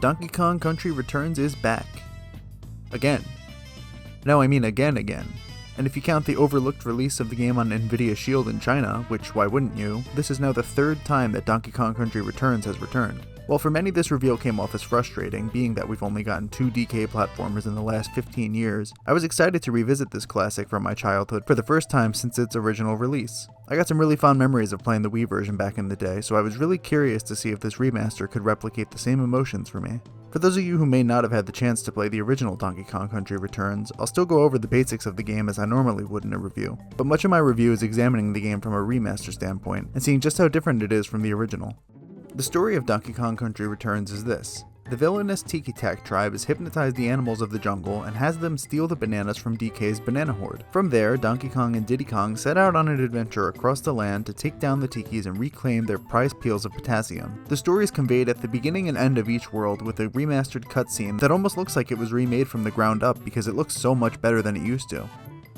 Donkey Kong Country Returns is back. Again. No, I mean again. And if you count the overlooked release of the game on Nvidia Shield in China, which why wouldn't you, this is now the third time that Donkey Kong Country Returns has returned. While for many this reveal came off as frustrating, being that we've only gotten 2 DK platformers in the last 15 years, I was excited to revisit this classic from my childhood for the first time since its original release. I got some really fond memories of playing the Wii version back in the day, so I was really curious to see if this remaster could replicate the same emotions for me. For those of you who may not have had the chance to play the original Donkey Kong Country Returns, I'll still go over the basics of the game as I normally would in a review, but much of my review is examining the game from a remaster standpoint and seeing just how different it is from the original. The story of Donkey Kong Country Returns is this. The villainous Tiki Tak Tribe has hypnotized the animals of the jungle and has them steal the bananas from DK's banana hoard. From there, Donkey Kong and Diddy Kong set out on an adventure across the land to take down the Tikis and reclaim their prized peels of potassium. The story is conveyed at the beginning and end of each world with a remastered cutscene that almost looks like it was remade from the ground up because it looks so much better than it used to.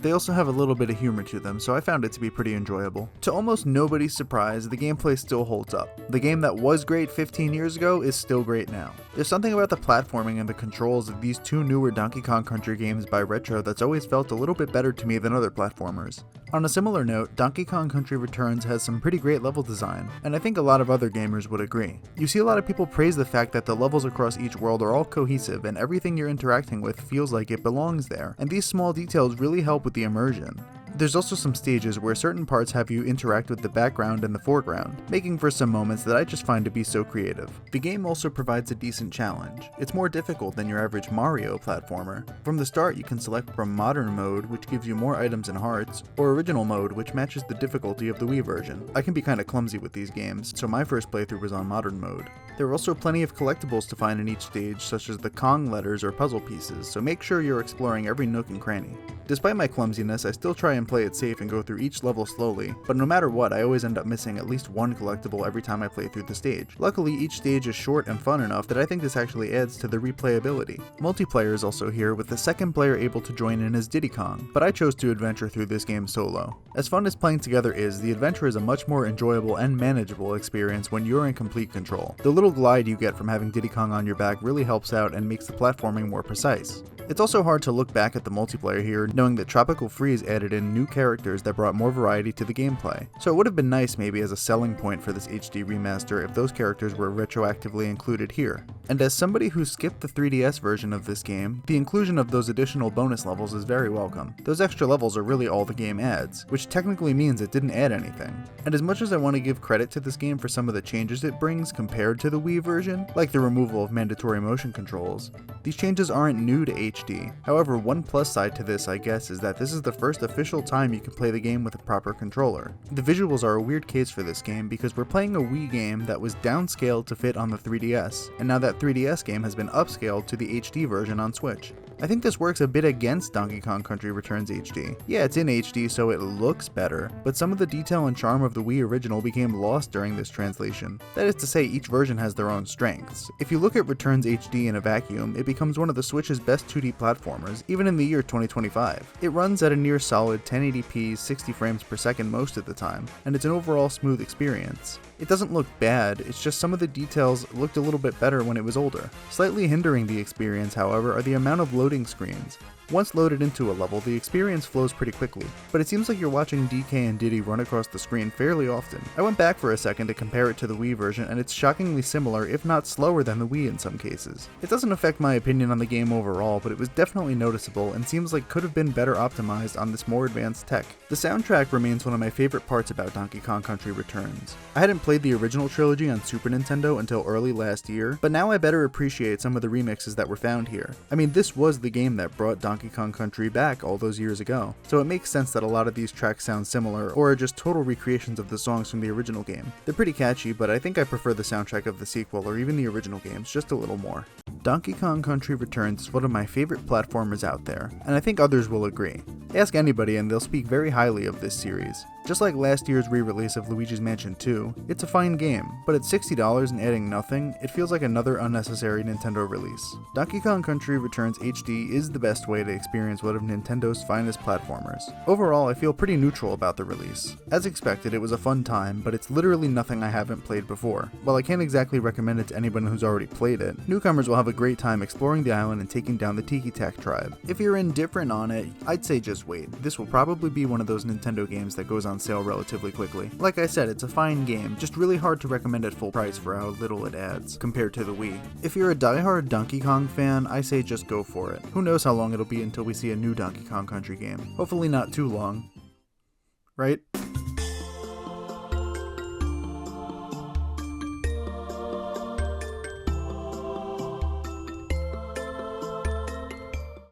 They also have a little bit of humor to them, so I found it to be pretty enjoyable. To almost nobody's surprise, the gameplay still holds up. The game that was great 15 years ago is still great now. There's something about the platforming and the controls of these 2 newer Donkey Kong Country games by Retro that's always felt a little bit better to me than other platformers. On a similar note, Donkey Kong Country Returns has some pretty great level design, and I think a lot of other gamers would agree. You see a lot of people praise the fact that the levels across each world are all cohesive and everything you're interacting with feels like it belongs there, and these small details really help with the immersion. There's also some stages where certain parts have you interact with the background and the foreground, making for some moments that I just find to be so creative. The game also provides a decent challenge. It's more difficult than your average Mario platformer. From the start you can select from Modern Mode, which gives you more items and hearts, or Original Mode, which matches the difficulty of the Wii version. I can be kinda clumsy with these games, so my first playthrough was on Modern Mode. There are also plenty of collectibles to find in each stage, such as the Kong letters or puzzle pieces, so make sure you're exploring every nook and cranny. Despite my clumsiness, I still try and play it safe and go through each level slowly, but no matter what, I always end up missing at least one collectible every time I play through the stage. Luckily, each stage is short and fun enough that I think this actually adds to the replayability. Multiplayer is also here, with the second player able to join in as Diddy Kong, but I chose to adventure through this game solo. As fun as playing together is, the adventure is a much more enjoyable and manageable experience when you're in complete control. The little glide you get from having Diddy Kong on your back really helps out and makes the platforming more precise. It's also hard to look back at the multiplayer here, knowing that Tropical Freeze added in new characters that brought more variety to the gameplay. So it would have been nice maybe as a selling point for this HD remaster if those characters were retroactively included here. And as somebody who skipped the 3DS version of this game, the inclusion of those additional bonus levels is very welcome. Those extra levels are really all the game adds, which technically means it didn't add anything. And as much as I want to give credit to this game for some of the changes it brings compared to the Wii version, like the removal of mandatory motion controls, these changes aren't new to HD. However, one plus side to this, I guess, is that this is the first official time you can play the game with a proper controller. The visuals are a weird case for this game because we're playing a Wii game that was downscaled to fit on the 3DS, and now that 3DS game has been upscaled to the HD version on Switch. I think this works a bit against Donkey Kong Country Returns HD. Yeah, it's in HD so it looks better, but some of the detail and charm of the Wii original became lost during this translation. That is to say, each version has their own strengths. If you look at Returns HD in a vacuum, it becomes one of the Switch's best 2D platformers, even in the year 2025. It runs at a near solid 1080p 60 frames per second most of the time, and it's an overall smooth experience. It doesn't look bad, it's just some of the details looked a little bit better when it was older. Slightly hindering the experience, however, are the amount of loading screens. Once loaded into a level, the experience flows pretty quickly, but it seems like you're watching DK and Diddy run across the screen fairly often. I went back for a second to compare it to the Wii version, and it's shockingly similar, if not slower than the Wii in some cases. It doesn't affect my opinion on the game overall, but it was definitely noticeable and seems like could have been better optimized on this more advanced tech. The soundtrack remains one of my favorite parts about Donkey Kong Country Returns. I hadn't played the original trilogy on Super Nintendo until early last year, but now I better appreciate some of the remixes that were found here. I mean, this was the game that brought Donkey Kong Country back all those years ago, so it makes sense that a lot of these tracks sound similar or are just total recreations of the songs from the original game. They're pretty catchy, but I think I prefer the soundtrack of the sequel or even the original games just a little more. Donkey Kong Country Returns is one of my favorite platformers out there, and I think others will agree. Ask anybody and they'll speak very highly of this series. Just like last year's re-release of Luigi's Mansion 2, it's a fine game, but at $60 and adding nothing, it feels like another unnecessary Nintendo release. Donkey Kong Country Returns HD is the best way to experience one of Nintendo's finest platformers. Overall, I feel pretty neutral about the release. As expected, it was a fun time, but it's literally nothing I haven't played before. While I can't exactly recommend it to anyone who's already played it, newcomers will have a great time exploring the island and taking down the Tiki Tak Tribe. If you're indifferent on it, I'd say just wait. This will probably be one of those Nintendo games that goes on sale relatively quickly. Like I said, it's a fine game, just really hard to recommend at full price for how little it adds, compared to the Wii. If you're a diehard Donkey Kong fan, I say just go for it. Who knows how long it'll be until we see a new Donkey Kong Country game. Hopefully not too long. Right?